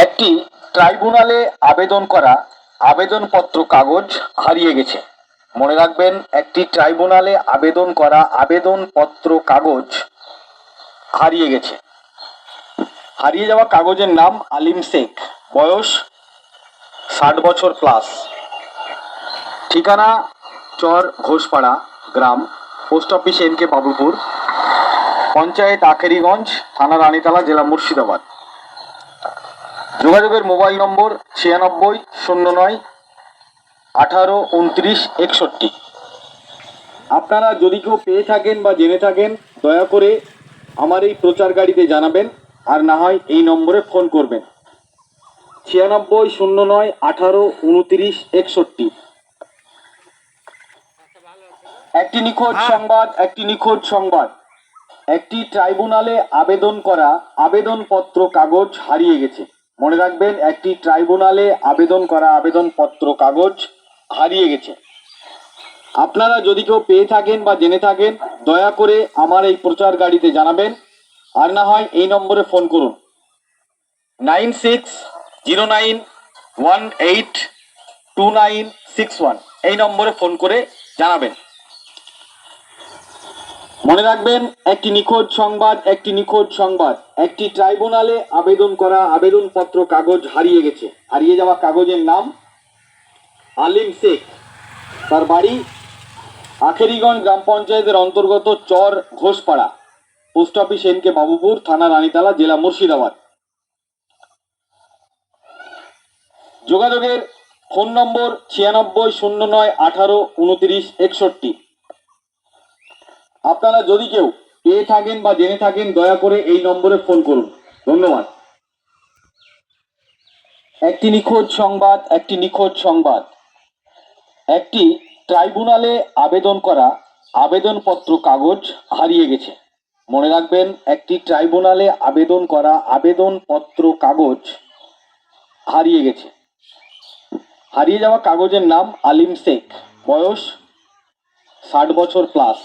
একটি ট্রাইব্যুনালে আবেদন করা আবেদনপত্র কাগজ হারিয়ে গেছে। মনে রাখবেন, একটি ট্রাইব্যুনালে আবেদন করা আবেদনপত্র কাগজ হারিয়ে গেছে। হারিয়ে যাওয়া কাগজের নাম আলিম শেখ, বয়স 60 বছর প্লাস, ঠিকানা চর ঘোষপাড়া গ্রাম, post office NK Babupur, panchayat Akheriganj, থানা রানীতলা, জেলা মুর্শিদাবাদ। যোগাযোগের মোবাইল নম্বর 9609182961। আপনারা যদি কেউ পেয়ে থাকেন বা জেনে থাকেন, দয়া করে আমার এই প্রচার গাড়িতে জানাবেন, আর না হয় এই নম্বরে ফোন করবেন 9609182961। একটি নিখোঁজ সংবাদ, একটি নিখোঁজ সংবাদ। একটি ট্রাইব্যুনালে আবেদন করা আবেদনপত্র কাগজ হারিয়ে গেছে। মনে রাখবেন, একটি ট্রাইব্যুনালে আবেদন করা আবেদনপত্র কাগজ হারিয়ে গেছে। আপনারা যদি কেউ পেয়ে থাকেন বা জেনে থাকেন, দয়া করে আমার এই প্রচার গাড়িতে জানাবেন, আর না হয় এই নম্বরে ফোন করুন 9609182961। এই নম্বরে ফোন করে জানাবেন। মনে রাখবেন, একটি নিখোঁজ সংবাদ, একটি নিখোঁজ সংবাদ। একটি ট্রাইব্যুনালে আবেদন করা আবেদনপত্র কাগজ হারিয়ে গেছে। হারিয়ে যাওয়া কাগজের নাম আলিম শেখ, তার বাড়ি আখেরিগঞ্জ গ্রাম পঞ্চায়েতের অন্তর্গত Char Ghoshpara, post office NK Babupur, থানা রানীতলা, জেলা মুর্শিদাবাদ। যোগাযোগের ফোন নম্বর 9609182961। আপনারা যদি কেউ পেয়ে থাকেন বা জেনে থাকেন, দয়া করে এই নম্বরে ফোন করুন। ধন্যবাদ। একটি নিখোঁজ সংবাদ, একটি নিখোঁজ সংবাদ। একটি ট্রাইব্যুনালে আবেদন করা আবেদনপত্র কাগজ হারিয়ে গেছে। মনে রাখবেন, একটি ট্রাইব্যুনালে আবেদন করা আবেদনপত্র কাগজ হারিয়ে গেছে। হারিয়ে যাওয়া কাগজের নাম আলিম শেখ, বয়স 60 বছর প্লাস,